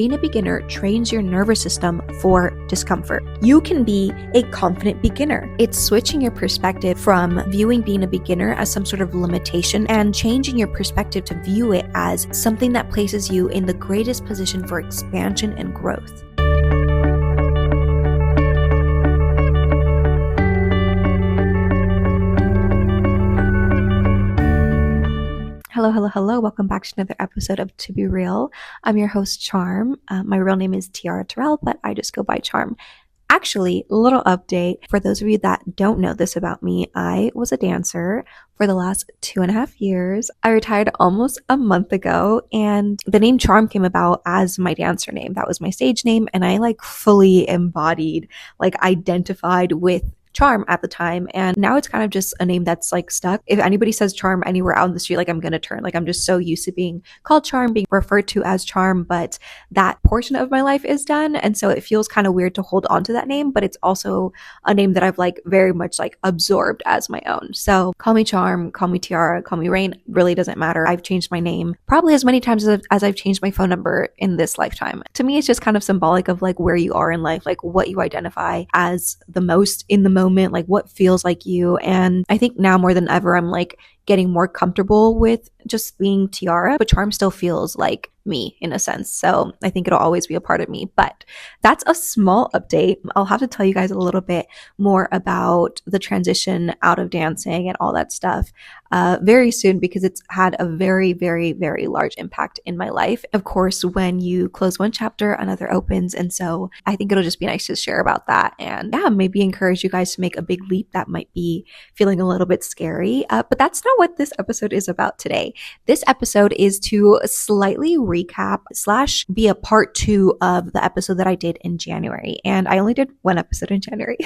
Being a beginner trains your nervous system for discomfort. You can be a confident beginner. It's switching your perspective from viewing being a beginner as some sort of limitation and changing your perspective to view it as something that places you in the greatest position for expansion and growth. Hello. Welcome back to another episode of To Be Real. I'm your host, Charm. My real name is Tiara Terrell, but I just go by Charm. Actually, a little update. For those of you that don't know this about me, I was a dancer for the last 2.5 years. I retired almost a month ago, and the name Charm came about as my dancer name. That was my stage name, and I fully embodied, identified with Charm at the time, and now it's kind of just a name that's stuck. If anybody says Charm anywhere out in the street, I'm gonna turn. I'm just so used to being called Charm, being referred to as Charm, but that portion of my life is done, and so it feels kind of weird to hold on to that name, but it's also a name that I've very much absorbed as my own. So call me Charm, call me Tiara, call me Rain, really doesn't matter. I've changed my name probably as many times as I've changed my phone number in this lifetime. To me, it's just kind of symbolic of where you are in life, what you identify as the most in the moment, what feels like you. And I think now more than ever, I'm getting more comfortable with just being Tiara, but Charm still feels like me in a sense. So I think it'll always be a part of me, but that's a small update. I'll have to tell you guys a little bit more about the transition out of dancing and all that stuff very soon, because it's had a very, very, very large impact in my life. Of course, when you close one chapter, another opens. And so I think it'll just be nice to share about that. And maybe encourage you guys to make a big leap that might be feeling a little bit scary. But that's not what this episode is about today. This episode is to slightly recap / be a part 2 of the episode that I did in January. And I only did one episode in January,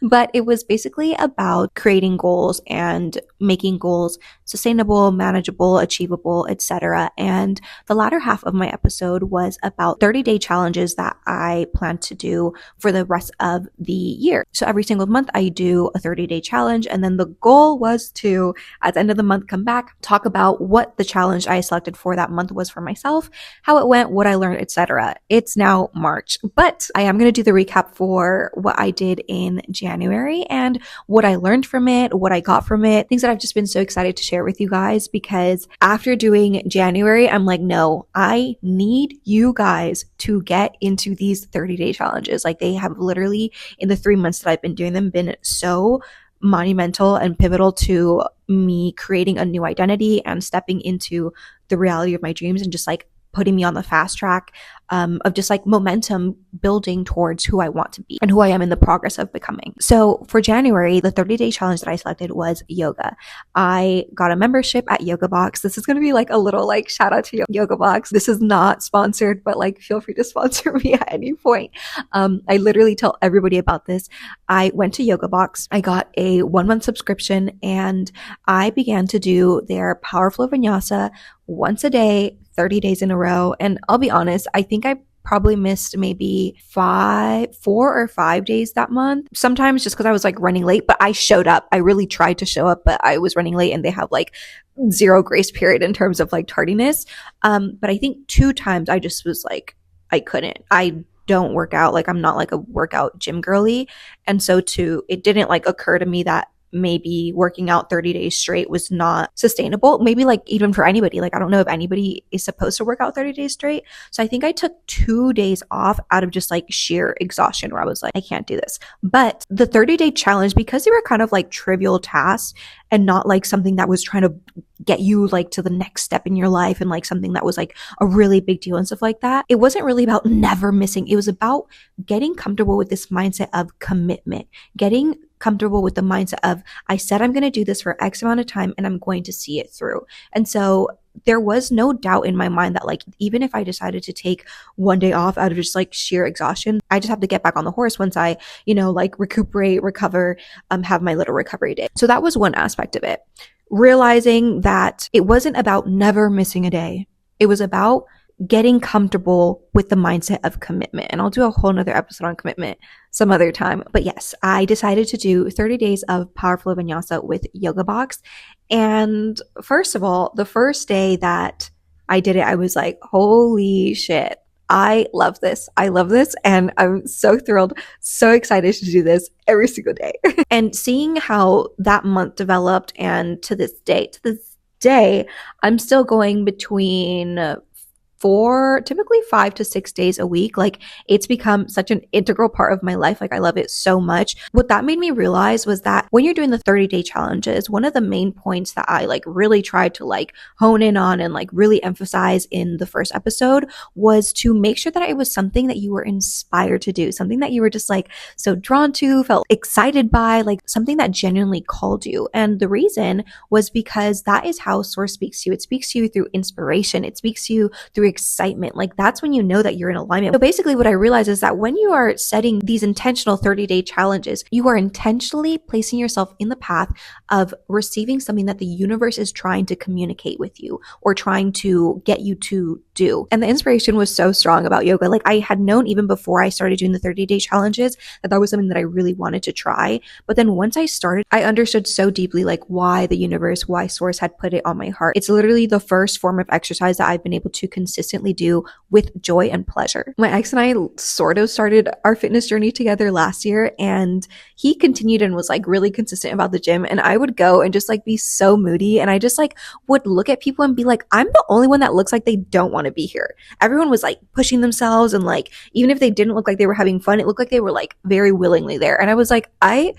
but it was basically about creating goals and making goals sustainable, manageable, achievable, etc. And the latter half of my episode was about 30-day challenges that I plan to do for the rest of the year. So every single month I do a 30-day challenge, and then the goal was to, at the end of the month, come back, talk about what the challenge I selected for that month was for myself, how it went, what I learned, etc. It's now March, but I am going to do the recap for what I did in January and what I learned from it, what I got from it, things that I've just been so excited to share with you guys, because after doing January, I'm no, I need you guys to get into these 30-day challenges. They have literally, in the 3 months that I've been doing them, been so monumental and pivotal to me creating a new identity and stepping into the reality of my dreams, and just putting me on the fast track of just momentum building towards who I want to be and who I am in the progress of becoming. So for January, the 30-day challenge that I selected was yoga. I got a membership at Yoga Box. This is going to be a little shout out to Yoga Box. This is not sponsored, but feel free to sponsor me at any point. I literally tell everybody about this. I went to Yoga Box. I got a 1-month subscription, and I began to do their Power Flow Vinyasa once a day, 30 days in a row. And I'll be honest, I think I probably missed maybe 4 or 5 days that month. Sometimes just because I was running late, but I showed up. I really tried to show up, but I was running late, and they have 0 grace period in terms of tardiness. But I think 2 times I just was I couldn't. I don't work out. I'm not a workout gym girly. And so it didn't occur to me that maybe working out 30 days straight was not sustainable. Maybe even for anybody, I don't know if anybody is supposed to work out 30 days straight. So I think I took 2 days off out of just sheer exhaustion, where I was I can't do this. But the 30-day challenge, because they were kind of trivial tasks and not something that was trying to get you to the next step in your life, and something that was a really big deal and stuff like that. It wasn't really about never missing. It was about getting comfortable with this mindset of commitment, getting comfortable with the mindset of, I said I'm going to do this for X amount of time, and I'm going to see it through. And so there was no doubt in my mind that even if I decided to take 1 day off out of just sheer exhaustion, I just have to get back on the horse once I, recuperate, recover, have my little recovery day. So that was one aspect of it. Realizing that it wasn't about never missing a day. It was about getting comfortable with the mindset of commitment. And I'll do a whole nother episode on commitment some other time. But yes, I decided to do 30 days of Power Flow Vinyasa with Yoga Box. And first of all, the first day that I did it, I was holy shit. I love this. I love this. And I'm so thrilled, so excited to do this every single day. And seeing how that month developed, and to this day, I'm still going between typically 5 to 6 days a week. Like, it's become such an integral part of my life. Like, I love it so much. What that made me realize was that when you're doing the 30-day challenges, one of the main points that I like really tried to like hone in on and like really emphasize in the first episode was to make sure that it was something that you were inspired to do, something that you were just like so drawn to, felt excited by, like something that genuinely called you. And the reason was because that is how Source speaks to you. It speaks to you through inspiration. It speaks to you through excitement. Like, that's when you know that you're in alignment. So basically what I realized is that when you are setting these intentional 30-day challenges, you are intentionally placing yourself in the path of receiving something that the universe is trying to communicate with you or trying to get you to do. And the inspiration was so strong about yoga. Like, I had known even before I started doing the 30-day challenges that was something that I really wanted to try. But then once I started, I understood so deeply like why the universe, why Source had put it on my heart. It's literally the first form of exercise that I've been able to consistently do with joy and pleasure. My ex and I sort of started our fitness journey together last year, and he continued and was like really consistent about the gym. And I would go and just like be so moody. And I just like would look at people and be like, I'm the only one that looks like they don't want to be here. Everyone was like pushing themselves, and like, even if they didn't look like they were having fun, it looked like they were like very willingly there. And I was like, I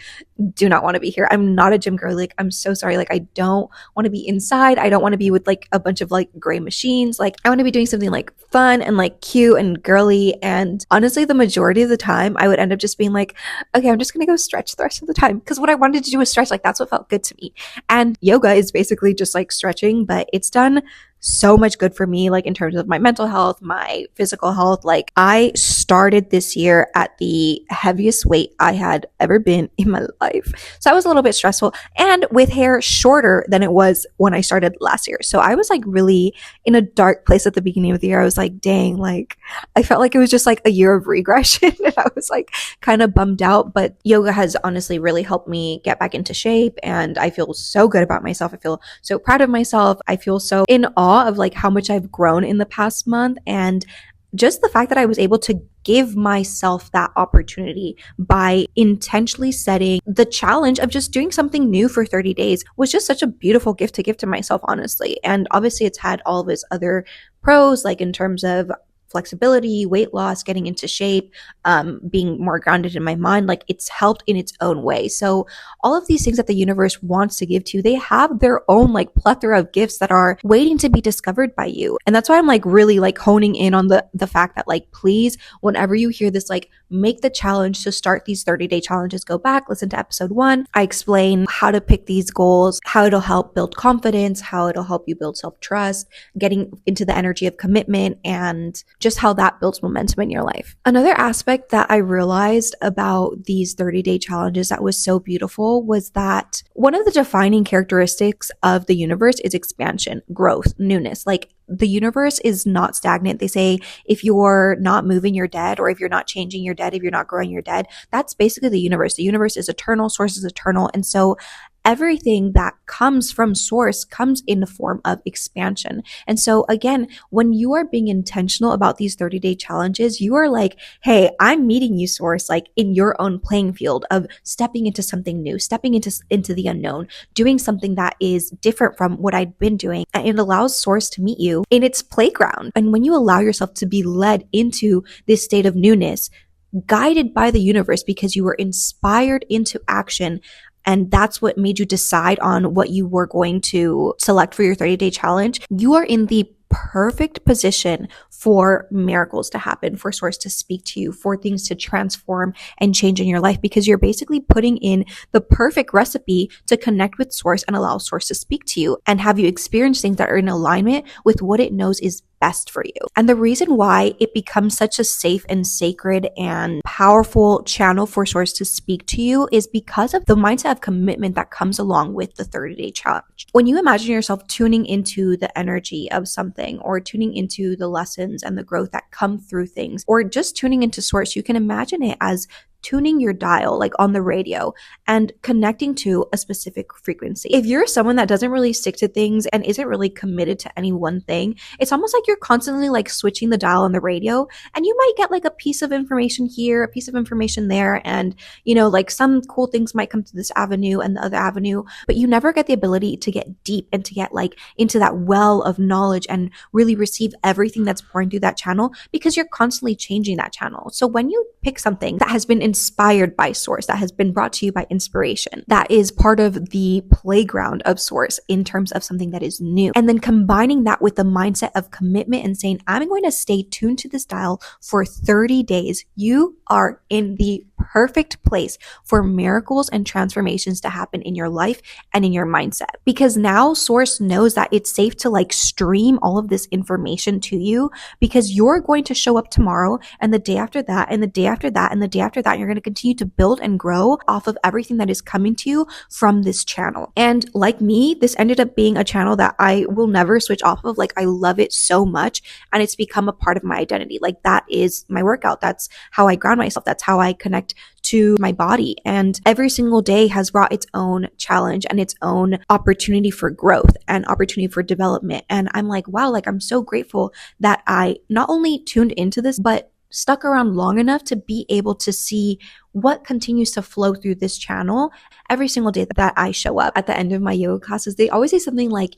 do not want to be here. I'm not a gym girl. Like, I'm so sorry. Like, I don't want to be inside. I don't want to be with like a bunch of like gray machines. Like, I want to be doing something like fun and like cute and girly. And honestly, the majority of the time I would end up just being like, okay, I'm just going to go stretch the rest of the time. Because what I wanted to do was stretch. Like, that's what felt good to me. And yoga is basically just like stretching, but it's done so much good for me, like in terms of my mental health, my physical health. Like, I started this year at the heaviest weight I had ever been in my life. So that was a little bit stressful, and with hair shorter than it was when I started last year. So I was like really in a dark place at the beginning of the year. I was like, dang, like I felt like it was just like a year of regression and I was like kind of bummed out. But yoga has honestly really helped me get back into shape, and I feel so good about myself. I feel so proud of myself. I feel so in awe of like how much I've grown in the past month, and just the fact that I was able to give myself that opportunity by intentionally setting the challenge of just doing something new for 30 days was just such a beautiful gift to give to myself, honestly. And obviously it's had all of its other pros, like in terms of flexibility, weight loss, getting into shape, being more grounded in my mind. Like, it's helped in its own way. So all of these things that the universe wants to give to you, they have their own like plethora of gifts that are waiting to be discovered by you. And that's why I'm like really like honing in on the fact that like, please, whenever you hear this, like make the challenge to start these 30-day challenges, go back, listen to episode 1. I explain how to pick these goals, how it'll help build confidence, how it'll help you build self-trust, getting into the energy of commitment, and just how that builds momentum in your life. Another aspect that I realized about these 30-day challenges that was so beautiful was that one of the defining characteristics of the universe is expansion, growth, newness. Like, the universe is not stagnant. They say if you're not moving, you're dead, or if you're not changing, you're dead, if you're not growing, you're dead. That's basically the universe. The universe is eternal, Source is eternal. And so everything that comes from Source comes in the form of expansion. And so again, when you are being intentional about these 30-day challenges, you are like, hey, I'm meeting you, Source, like in your own playing field of stepping into something new, stepping into the unknown, doing something that is different from what I'd been doing. And it allows Source to meet you in its playground. And when you allow yourself to be led into this state of newness, guided by the universe because you were inspired into action, and that's what made you decide on what you were going to select for your 30-day challenge, you are in the perfect position for miracles to happen, for Source to speak to you, for things to transform and change in your life, because you're basically putting in the perfect recipe to connect with Source and allow Source to speak to you and have you experience things that are in alignment with what it knows is best for you. And the reason why it becomes such a safe and sacred and powerful channel for Source to speak to you is because of the mindset of commitment that comes along with the 30-day challenge. When you imagine yourself tuning into the energy of something, or tuning into the lessons and the growth that come through things, or just tuning into Source, you can imagine it as tuning your dial, like on the radio, and connecting to a specific frequency. If you're someone that doesn't really stick to things and isn't really committed to any one thing, it's almost like you're constantly like switching the dial on the radio, and you might get like a piece of information here, a piece of information there, and like some cool things might come to this avenue and the other avenue, but you never get the ability to get deep and to get like into that well of knowledge and really receive everything that's pouring through that channel, because you're constantly changing that channel. So when you pick something that has been inspired by Source, that has been brought to you by inspiration, that is part of the playground of Source in terms of something that is new, and then combining that with the mindset of commitment and saying, I'm going to stay tuned to this dial for 30 days, you are in the perfect place for miracles and transformations to happen in your life and in your mindset. Because now Source knows that it's safe to like stream all of this information to you, because you're going to show up tomorrow and the day after that and the day after that and the day after that. You're going to continue to build and grow off of everything that is coming to you from this channel. And like me, this ended up being a channel that I will never switch off of. Like I love it so much, and it's become a part of my identity. Like that is my workout. That's how I ground myself. That's how I connect to my body. And every single day has brought its own challenge and its own opportunity for growth and opportunity for development. And I'm like, wow, like I'm so grateful that I not only tuned into this, but stuck around long enough to be able to see what continues to flow through this channel every single day that I show up. At the end of my yoga classes, they always say something like,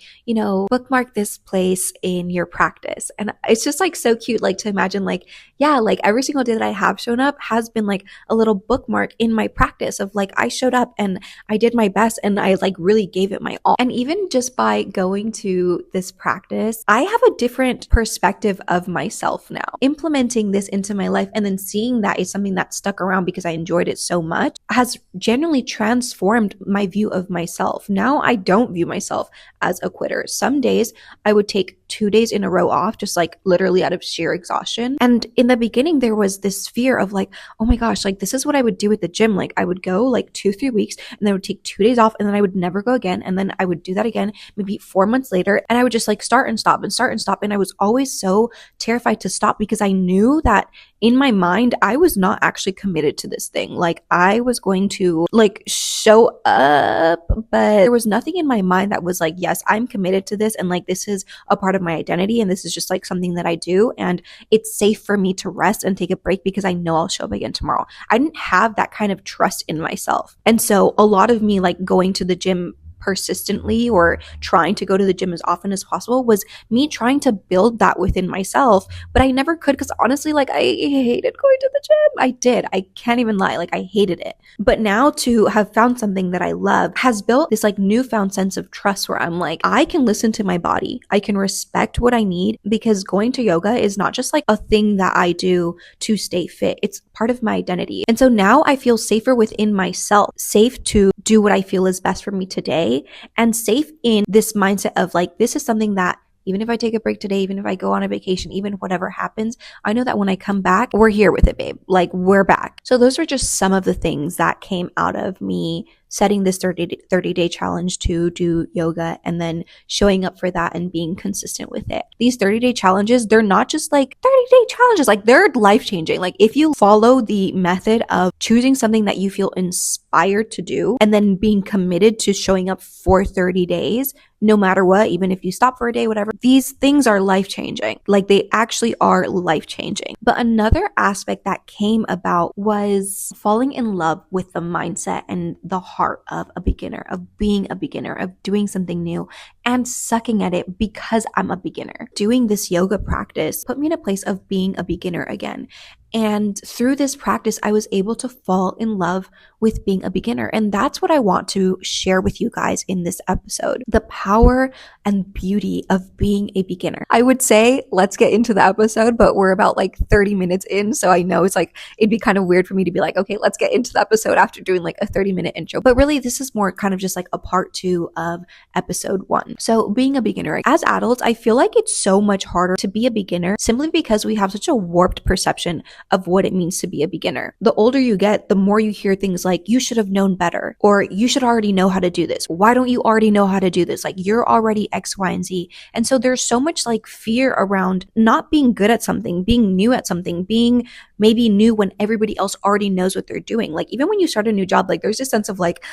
bookmark this place in your practice. And it's just like so cute, like to imagine like, yeah, like every single day that I have shown up has been like a little bookmark in my practice of like, I showed up and I did my best and I like really gave it my all. And even just by going to this practice, I have a different perspective of myself now. Implementing this into my life and then seeing that is something that stuck around because I enjoyed it so much has genuinely transformed my view of myself. Now I don't view myself as a quitter. Some days I would take 2 days in a row off, just like literally out of sheer exhaustion. And in the beginning, there was this fear of like, oh my gosh, like this is what I would do at the gym. Like I would go like 2-3 weeks and then I would take 2 days off and then I would never go again. And then I would do that again, maybe 4 months later. And I would just like start and stop and start and stop. And I was always so terrified to stop because I knew that in my mind, I was not actually committed to this thing. Like I was going to like show up, but there was nothing in my mind that was like, yes, I'm committed to this. And like, this is a part of my identity. And this is just like something that I do. And it's safe for me to rest and take a break because I know I'll show up again tomorrow. I didn't have that kind of trust in myself. And so a lot of me like going to the gym persistently or trying to go to the gym as often as possible was me trying to build that within myself, but I never could because honestly, like I hated going to the gym. I did. I can't even lie. Like I hated it. But now to have found something that I love has built this like newfound sense of trust where I'm like, I can listen to my body. I can respect what I need because going to yoga is not just like a thing that I do to stay fit. It's part of my identity. And so now I feel safer within myself, safe to do what I feel is best for me today, and safe in this mindset of like, this is something that even if I take a break today, even if I go on a vacation, even whatever happens, I know that when I come back, we're here with it, babe. Like we're back. So those are just some of the things that came out of me setting this 30-day challenge to do yoga and then showing up for that and being consistent with it. These 30-day challenges, they're not just like 30-day challenges, like they're life-changing. Like if you follow the method of choosing something that you feel inspired to do and then being committed to showing up for 30 days, no matter what, even if you stop for a day, whatever, these things are life-changing. Like they actually are life-changing. But another aspect that came about was falling in love with the mindset and the heart of a beginner, of being a beginner, of doing something new and sucking at it because I'm a beginner. Doing this yoga practice put me in a place of being a beginner again. And through this practice, I was able to fall in love with being a beginner. And that's what I want to share with you guys in this episode. The power and beauty of being a beginner. I would say, let's get into the episode, but we're about like 30 minutes in. So I know it's like, it'd be kind of weird for me to be like, okay, let's get into the episode after doing like a 30-minute intro. But really, this is more kind of just like a part 2 of episode 1. So being a beginner. As adults, I feel like it's so much harder to be a beginner simply because we have such a warped perception of what it means to be a beginner. The older you get, the more you hear things like, you should have known better, or you should already know how to do this. Why don't you already know how to do this? Like, you're already X, Y, and Z. And so there's so much like fear around not being good at something, being new at something, being maybe new when everybody else already knows what they're doing. Like, even when you start a new job, like there's this sense of like,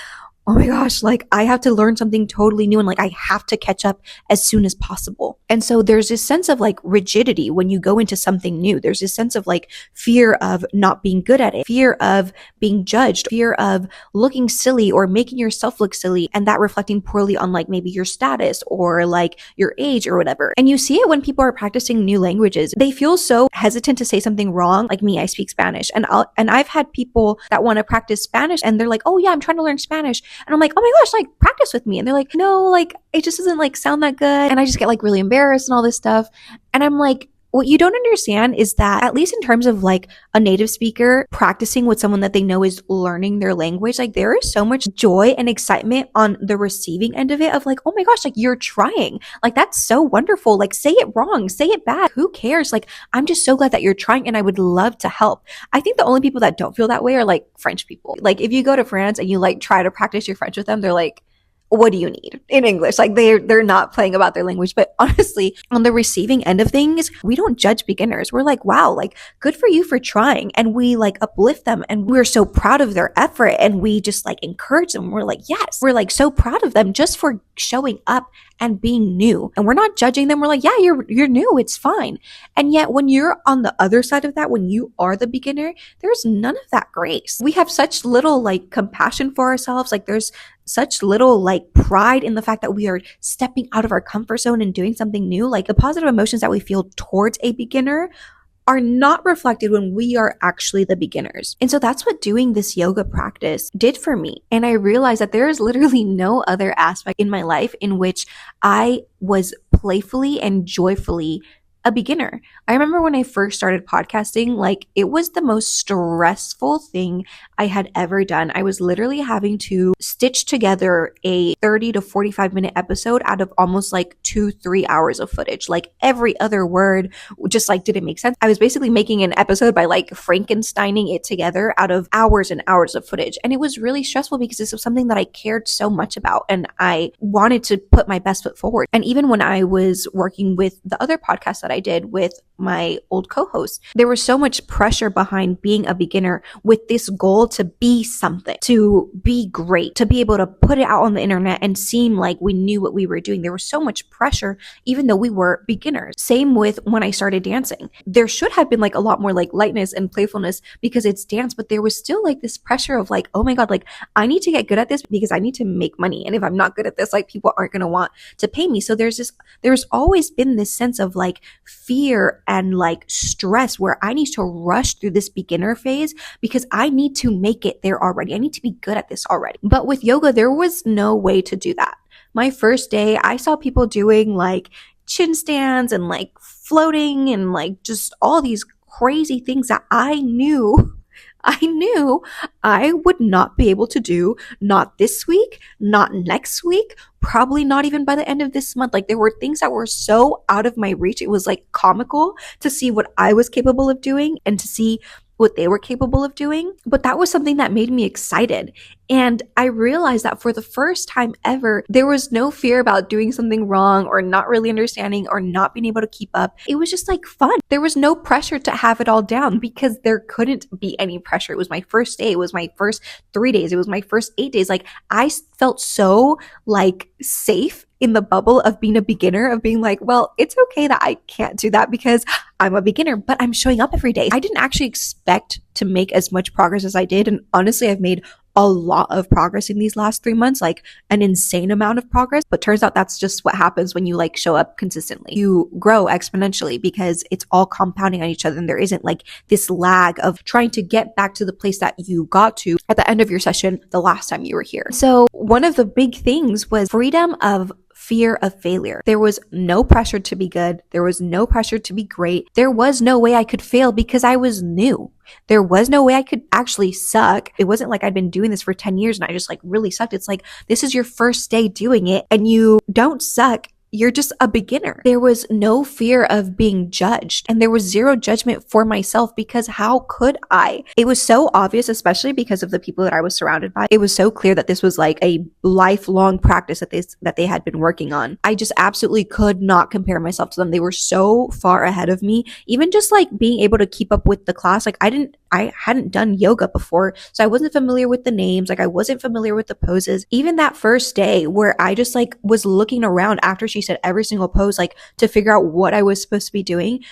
oh my gosh, like I have to learn something totally new and like I have to catch up as soon as possible. And so there's this sense of like rigidity when you go into something new. There's this sense of like fear of not being good at it, fear of being judged, fear of looking silly or making yourself look silly, and that reflecting poorly on like maybe your status or like your age or whatever. And you see it when people are practicing new languages. They feel so hesitant to say something wrong. Like me, I speak Spanish, and I've had people that want to practice Spanish and they're like, oh yeah, I'm trying to learn Spanish. And I'm like, oh my gosh, like practice with me. And they're like, no, like it just doesn't like sound that good. And I just get like really embarrassed and all this stuff. And I'm like, what you don't understand is that, at least in terms of like a native speaker practicing with someone that they know is learning their language, like there is so much joy and excitement on the receiving end of it of like, oh my gosh, like you're trying. Like that's so wonderful. Like say it wrong, say it bad. Who cares? Like I'm just so glad that you're trying and I would love to help. I think the only people that don't feel that way are like French people. Like if you go to France and you like try to practice your French with them, they're like, what do you need in English? Like they're not playing about their language. But honestly, on the receiving end of things, we don't judge beginners. We're like, wow, like good for you for trying. And we like uplift them and we're so proud of their effort and we just like encourage them. We're like, yes, we're like so proud of them just for showing up and being new. And we're not judging them. We're like, yeah, you're new. It's fine. And yet when you're on the other side of that, when you are the beginner, there's none of that grace. We have such little like compassion for ourselves. Like there's such little like pride in the fact that we are stepping out of our comfort zone and doing something new. Like the positive emotions that we feel towards a beginner are not reflected when we are actually the beginners. And so that's what doing this yoga practice did for me. And I realized that there is literally no other aspect in my life in which I was playfully and joyfully a beginner. I remember when I first started podcasting, like it was the most stressful thing I had ever done. I was literally having to stitch together a 30 to 45 minute episode out of almost like 2-3 hours of footage. Like every other word just like didn't make sense. I was basically making an episode by like Frankensteining it together out of hours and hours of footage. And it was really stressful because this was something that I cared so much about and I wanted to put my best foot forward. And even when I was working with the other podcast that I did with my old co-host, there was so much pressure behind being a beginner with this goal to be something, to be great, to be able to put it out on the internet and seem like we knew what we were doing. There was so much pressure, even though we were beginners. Same with when I started dancing. There should have been like a lot more like lightness and playfulness because it's dance, but there was still like this pressure of like, oh my God, like I need to get good at this because I need to make money. And if I'm not good at this, like people aren't going to want to pay me. So there's always been this sense of like fear and like stress where I need to rush through this beginner phase because I need to make it there already. I need to be good at this already. But with yoga, there was no way to do that. My first day, I saw people doing like chin stands and like floating and like just all these crazy things that I knew I would not be able to do, not this week, not next week, probably not even by the end of this month. Like there were things that were so out of my reach. It was like comical to see what I was capable of doing and to see what they were capable of doing. But that was something that made me excited. And I realized that for the first time ever, there was no fear about doing something wrong or not really understanding or not being able to keep up. It was just like fun. There was no pressure to have it all down because there couldn't be any pressure. It was my first day. It was my first 3 days. It was my first 8 days. Like I felt so like safe in the bubble of being a beginner, of being like, well, it's okay that I can't do that because I'm a beginner, but I'm showing up every day. I didn't actually expect to make as much progress as I did. And honestly, I've made a lot of progress in these last 3 months, like an insane amount of progress. But turns out that's just what happens when you like show up consistently. You grow exponentially because it's all compounding on each other. And there isn't like this lag of trying to get back to the place that you got to at the end of your session the last time you were here. So one of the big things was freedom of fear of failure. There was no pressure to be good. There was no pressure to be great. There was no way I could fail because I was new. There was no way I could actually suck. It wasn't like I'd been doing this for 10 years and I just like really sucked. It's like, this is your first day doing it and you don't suck you're just a beginner. There was no fear of being judged, and there was zero judgment for myself because how could I? It was so obvious, especially because of the people that I was surrounded by. It was so clear that this was like a lifelong practice that they had been working on. I just absolutely could not compare myself to them. They were so far ahead of me. Even just like being able to keep up with the class, like I hadn't done yoga before, so I wasn't familiar with the names. Like I wasn't familiar with the poses. Even that first day where I just like was looking around after she said every single pose, like to figure out what I was supposed to be doing,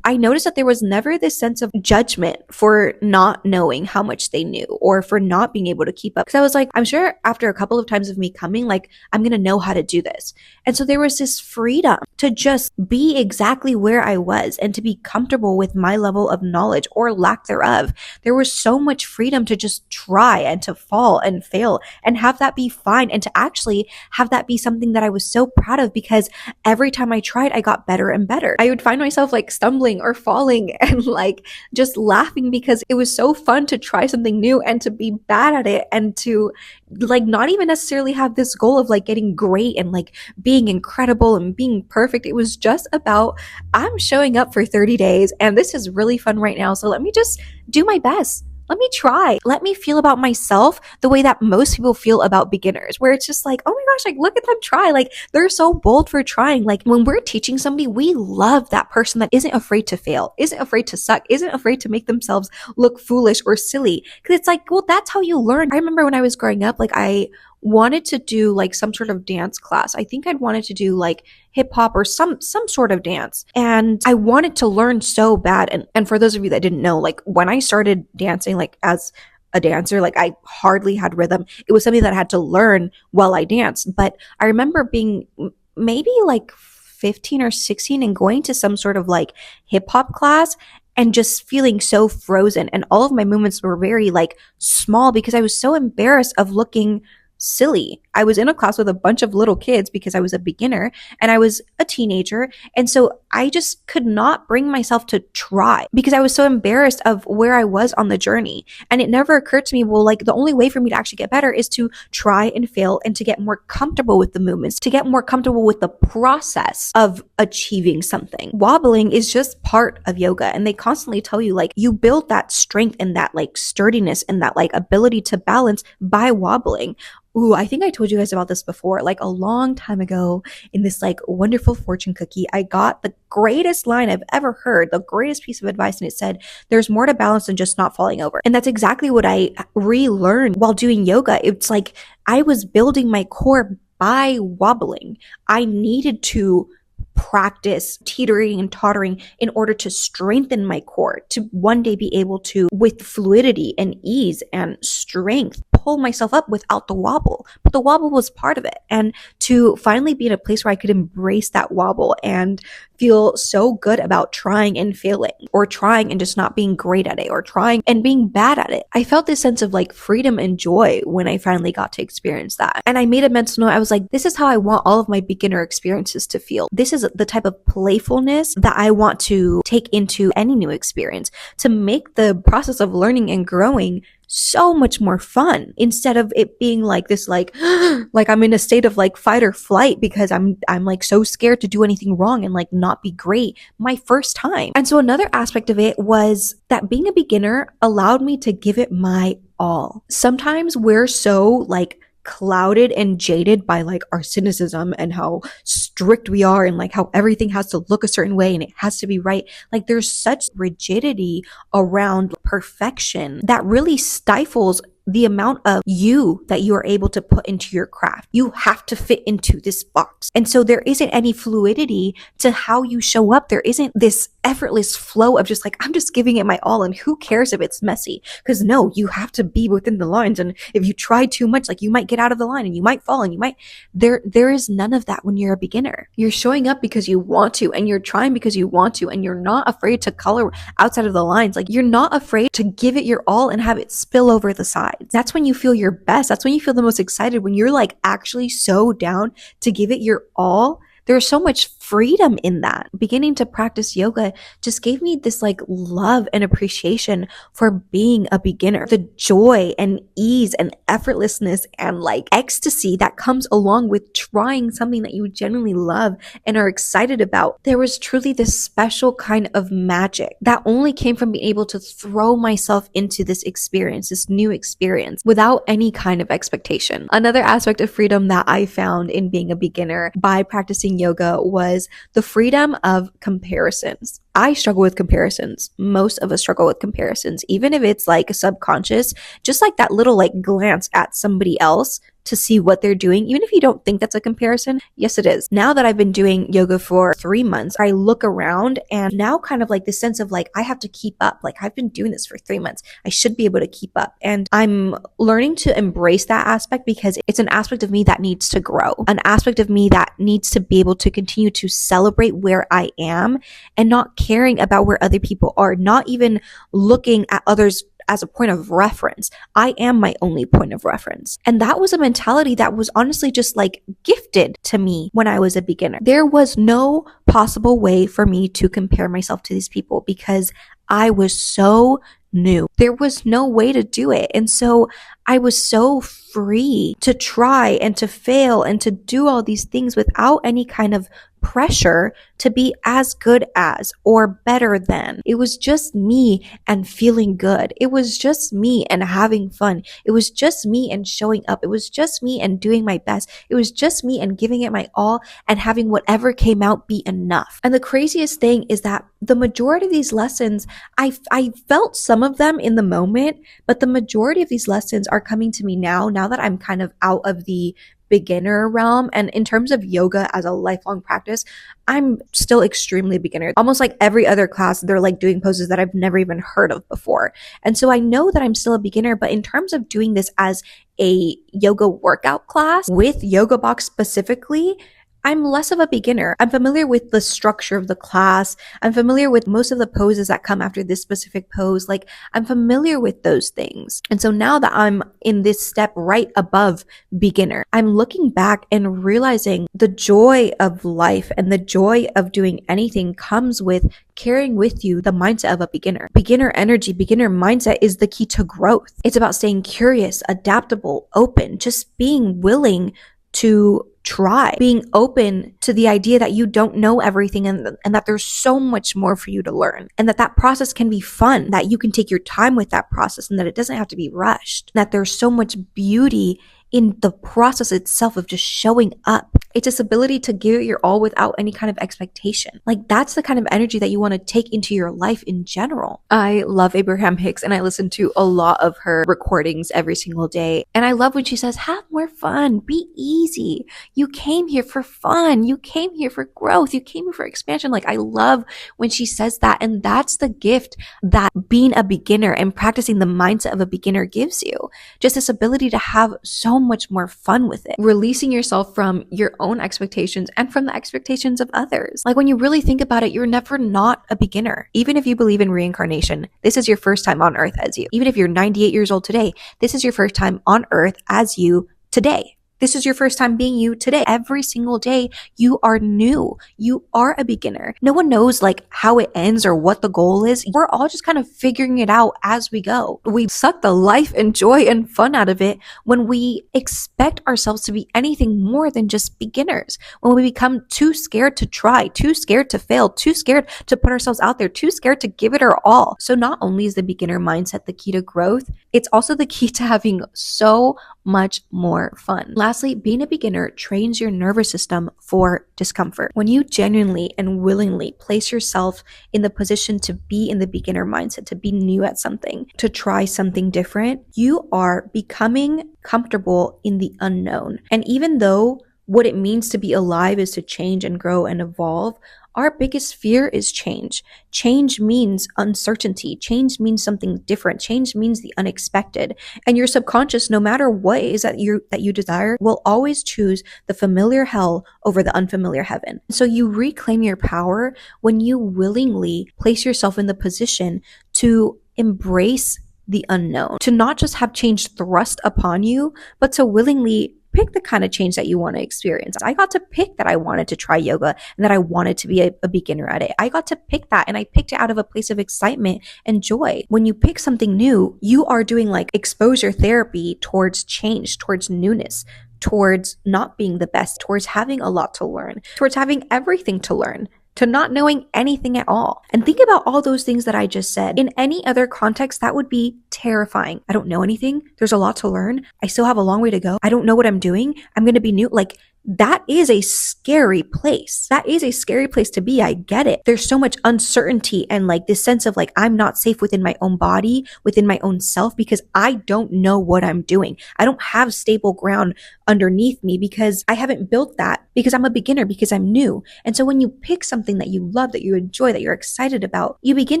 I noticed that there was never this sense of judgment for not knowing how much they knew or for not being able to keep up. Because I was like, I'm sure after a couple of times of me coming, like I'm going to know how to do this. And so there was this freedom to just be exactly where I was and to be comfortable with my level of knowledge or lack thereof. There was so much freedom to just try and to fall and fail and have that be fine, and to actually have that be something that I was so proud of, because every time I tried, I got better and better. I would find myself like stumbling or falling and like just laughing because it was so fun to try something new and to be bad at it and to like not even necessarily have this goal of like getting great and like being incredible and being perfect. It was just about, I'm showing up for 30 days and this is really fun right now. So let me just do my best. Let me try. Let me feel about myself the way that most people feel about beginners, where it's just like, oh my gosh, like look at them try. Like they're so bold for trying. Like when we're teaching somebody, we love that person that isn't afraid to fail, isn't afraid to suck, isn't afraid to make themselves look foolish or silly. Cause it's like, well, that's how you learn. I remember when I was growing up, like I wanted to do like some sort of dance class. I think I'd wanted to do like hip hop or some sort of dance. And I wanted to learn so bad. And for those of you that didn't know, like when I started dancing, like as a dancer, like I hardly had rhythm. It was something that I had to learn while I danced. But I remember being maybe like 15 or 16 and going to some sort of like hip hop class and just feeling so frozen. And all of my movements were very like small because I was so embarrassed of looking silly. I was in a class with a bunch of little kids because I was a beginner and I was a teenager. And so I just could not bring myself to try because I was so embarrassed of where I was on the journey. And it never occurred to me, well, like the only way for me to actually get better is to try and fail and to get more comfortable with the movements, to get more comfortable with the process of achieving something. Wobbling is just part of yoga. And they constantly tell you like you build that strength and that like sturdiness and that like ability to balance by wobbling. Ooh, I think I told you guys about this before. Like a long time ago in this like wonderful fortune cookie, I got the greatest line I've ever heard, the greatest piece of advice. And it said, there's more to balance than just not falling over. And that's exactly what I relearned while doing yoga. It's like I was building my core by wobbling. I needed to practice teetering and tottering in order to strengthen my core, to one day be able to, with fluidity and ease and strength, pull myself up without the wobble. But the wobble was part of it. And to finally be in a place where I could embrace that wobble and feel so good about trying and failing, or trying and just not being great at it, or trying and being bad at it. I felt this sense of like freedom and joy when I finally got to experience that. And I made a mental note. I was like, this is how I want all of my beginner experiences to feel. This is the type of playfulness that I want to take into any new experience to make the process of learning and growing so much more fun, instead of it being like this, like I'm in a state of like fight or flight because I'm like so scared to do anything wrong and like not be great my first time. And so another aspect of it was that being a beginner allowed me to give it my all. Sometimes we're so like clouded and jaded by like our cynicism and how strict we are and like how everything has to look a certain way and it has to be right. Like there's such rigidity around perfection that really stifles the amount of you that you are able to put into your craft. You have to fit into this box. And so there isn't any fluidity to how you show up. There isn't this effortless flow of just like, I'm just giving it my all and who cares if it's messy? Because no, you have to be within the lines. And if you try too much, like you might get out of the line and you might fall and you might, there is none of that when you're a beginner. You're showing up because you want to, and you're trying because you want to, and you're not afraid to color outside of the lines. Like you're not afraid to give it your all and have it spill over the side. That's when you feel your best. That's when you feel the most excited, when you're like actually so down to give it your all There's so much freedom in that. Beginning to practice yoga just gave me this like love and appreciation for being a beginner. The joy and ease and effortlessness and like ecstasy that comes along with trying something that you genuinely love and are excited about. There was truly this special kind of magic that only came from being able to throw myself into this experience, this new experience, without any kind of expectation. Another aspect of freedom that I found in being a beginner by practicing yoga was the freedom of comparisons. I struggle with comparisons. Most of us struggle with comparisons, even if it's like subconscious, just like that little like glance at somebody else to see what they're doing, even if you don't think that's a comparison. Yes, it is. Now that I've been doing yoga for 3 months, I look around and now kind of like this sense of like, I have to keep up. Like I've been doing this for 3 months. I should be able to keep up. And I'm learning to embrace that aspect because it's an aspect of me that needs to grow, an aspect of me that needs to be able to continue to celebrate where I am and not caring about where other people are, not even looking at others as a point of reference. I am my only point of reference. And that was a mentality that was honestly just like gifted to me when I was a beginner. There was no possible way for me to compare myself to these people because I was so new. There was no way to do it. And so I was so free to try and to fail and to do all these things without any kind of pressure to be as good as or better than. It was just me and feeling good. It was just me and having fun. It was just me and showing up. It was just me and doing my best. It was just me and giving it my all and having whatever came out be enough. And the craziest thing is that the majority of these lessons, I felt some of them in the moment, but the majority of these lessons are coming to me now that I'm kind of out of the beginner realm. And in terms of yoga as a lifelong practice, I'm still extremely beginner. Almost like every other class, they're like doing poses that I've never even heard of before. And so I know that I'm still a beginner, but in terms of doing this as a yoga workout class with Yoga Box specifically, I'm less of a beginner. I'm familiar with the structure of the class. I'm familiar with most of the poses that come after this specific pose. Like I'm familiar with those things. And so now that I'm in this step right above beginner, I'm looking back and realizing the joy of life and the joy of doing anything comes with carrying with you the mindset of a beginner. Beginner energy, beginner mindset is the key to growth. It's about staying curious, adaptable, open, just being willing to try, being open to the idea that you don't know everything and that there's so much more for you to learn, and that process can be fun, that you can take your time with that process and that it doesn't have to be rushed, that there's so much beauty in the process itself of just showing up. It's this ability to give it your all without any kind of expectation. Like that's the kind of energy that you want to take into your life in general. I love Abraham Hicks and I listen to a lot of her recordings every single day. And I love when she says, have more fun, be easy. You came here for fun. You came here for growth. You came here for expansion. Like I love when she says that. And that's the gift that being a beginner and practicing the mindset of a beginner gives you. Just this ability to have so much more fun with it, releasing yourself from your own expectations and from the expectations of others. Like when you really think about it, you're never not a beginner. Even if you believe in reincarnation, this is your first time on earth as you. Even if you're 98 years old today, this is your first time on earth as you today. This is your first time being you today. Every single day, you are new. You are a beginner. No one knows like how it ends or what the goal is. We're all just kind of figuring it out as we go. We suck the life and joy and fun out of it when we expect ourselves to be anything more than just beginners. When we become too scared to try, too scared to fail, too scared to put ourselves out there, too scared to give it our all. So not only is the beginner mindset the key to growth, it's also the key to having so much more fun. Lastly, being a beginner trains your nervous system for discomfort. When you genuinely and willingly place yourself in the position to be in the beginner mindset, to be new at something, to try something different, you are becoming comfortable in the unknown. And even though what it means to be alive is to change and grow and evolve, our biggest fear is change. Change means uncertainty. Change means something different. Change means the unexpected. And your subconscious, no matter what it is that you desire, will always choose the familiar hell over the unfamiliar heaven. So you reclaim your power when you willingly place yourself in the position to embrace the unknown, to not just have change thrust upon you, but to willingly pick the kind of change that you want to experience. I got to pick that I wanted to try yoga and that I wanted to be a beginner at it. I got to pick that, and I picked it out of a place of excitement and joy. When you pick something new, you are doing like exposure therapy towards change, towards newness, towards not being the best, towards having a lot to learn, towards having everything to learn, to not knowing anything at all. And think about all those things that I just said. In any other context, that would be terrifying. I don't know anything. There's a lot to learn. I still have a long way to go. I don't know what I'm doing. I'm going to be new. Like, that is a scary place. That is a scary place to be. I get it. There's so much uncertainty and like this sense of like, I'm not safe within my own body, within my own self, because I don't know what I'm doing. I don't have stable ground underneath me because I haven't built that, because I'm a beginner, because I'm new. And so when you pick something that you love, that you enjoy, that you're excited about, you begin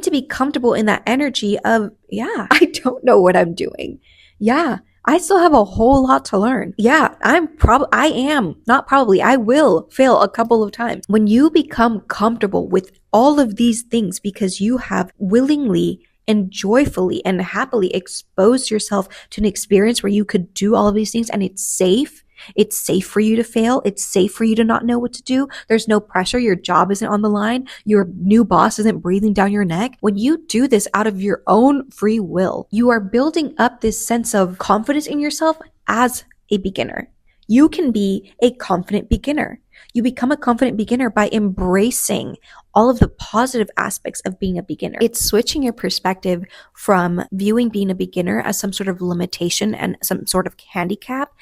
to be comfortable in that energy of, yeah, I don't know what I'm doing. Yeah, I still have a whole lot to learn. Yeah, I will fail a couple of times. When you become comfortable with all of these things because you have willingly and joyfully and happily exposed yourself to an experience where you could do all of these things and it's safe. It's safe for you to fail. It's safe for you to not know what to do. There's no pressure. Your job isn't on the line. Your new boss isn't breathing down your neck. When you do this out of your own free will, you are building up this sense of confidence in yourself as a beginner. You can be a confident beginner. You become a confident beginner by embracing all of the positive aspects of being a beginner. It's switching your perspective from viewing being a beginner as some sort of limitation and some sort of handicap,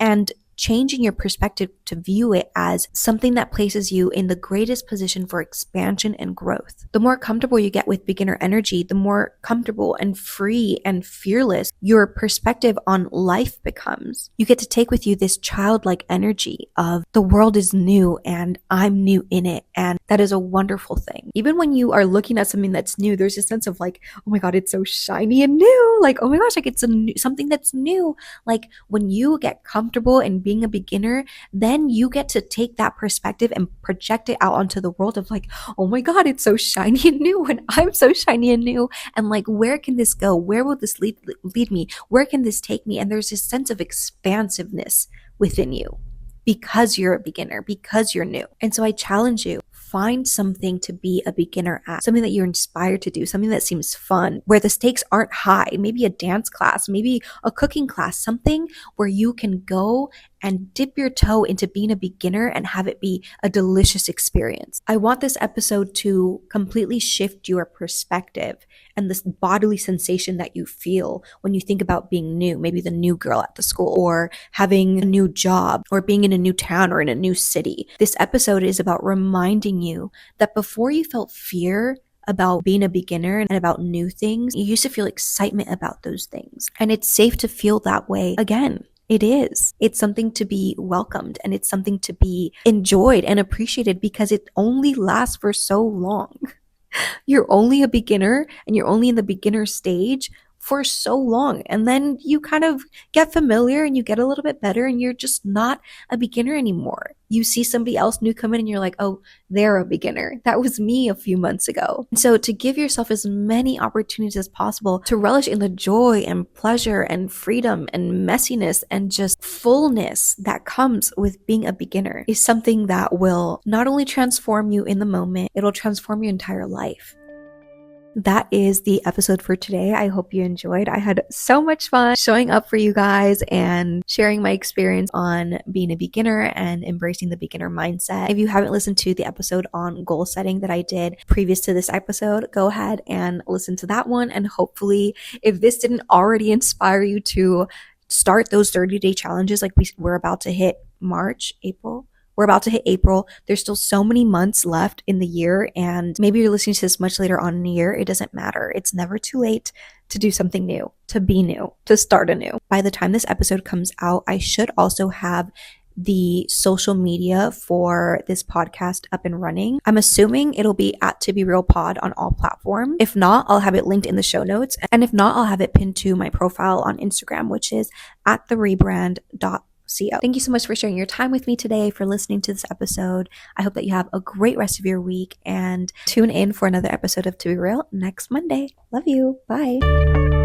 and changing your perspective to view it as something that places you in the greatest position for expansion and growth. The more comfortable you get with beginner energy, the more comfortable and free and fearless your perspective on life becomes. You get to take with you this childlike energy of the world is new and I'm new in it. And that is a wonderful thing. Even when you are looking at something that's new, there's a sense of like, oh my God, it's so shiny and new. Like, oh my gosh, like it's something that's new. Like when you get comfortable and being a beginner, then you get to take that perspective and project it out onto the world of like, oh my God, it's so shiny and new and I'm so shiny and new. And like, where can this go? Where will this lead me? Where can this take me? And there's this sense of expansiveness within you because you're a beginner, because you're new. And so I challenge you, find something to be a beginner at, something that you're inspired to do, something that seems fun, where the stakes aren't high, maybe a dance class, maybe a cooking class, something where you can go and dip your toe into being a beginner and have it be a delicious experience. I want this episode to completely shift your perspective and this bodily sensation that you feel when you think about being new, maybe the new girl at the school, or having a new job, or being in a new town or in a new city. This episode is about reminding you that before you felt fear about being a beginner and about new things, you used to feel excitement about those things. And it's safe to feel that way again. It is. It's something to be welcomed and it's something to be enjoyed and appreciated because it only lasts for so long. You're only a beginner and you're only in the beginner stage for so long. And then you kind of get familiar and you get a little bit better and you're just not a beginner anymore. You see somebody else new come in and you're like, oh, they're a beginner. That was me a few months ago. And so to give yourself as many opportunities as possible to relish in the joy and pleasure and freedom and messiness and just fullness that comes with being a beginner is something that will not only transform you in the moment, it'll transform your entire life. That is the episode for today. I hope you enjoyed. I had so much fun showing up for you guys and sharing my experience on being a beginner and embracing the beginner mindset. If you haven't listened to the episode on goal setting that I did previous to this episode, go ahead and listen to that one. And hopefully, if this didn't already inspire you to start those 30-day challenges, like we're about to hit April. We're about to hit April. There's still so many months left in the year, and maybe you're listening to this much later on in the year. It doesn't matter. It's never too late to do something new, to be new, to start anew. By the time this episode comes out, I should also have the social media for this podcast up and running. I'm assuming it'll be at To Be Real Pod on all platforms. If not, I'll have it linked in the show notes. And if not, I'll have it pinned to my profile on Instagram, which is @therebrand.co. Thank you so much for sharing your time with me today, for listening to this episode. I hope that you have a great rest of your week and tune in for another episode of To Be Real next Monday. Love you. Bye.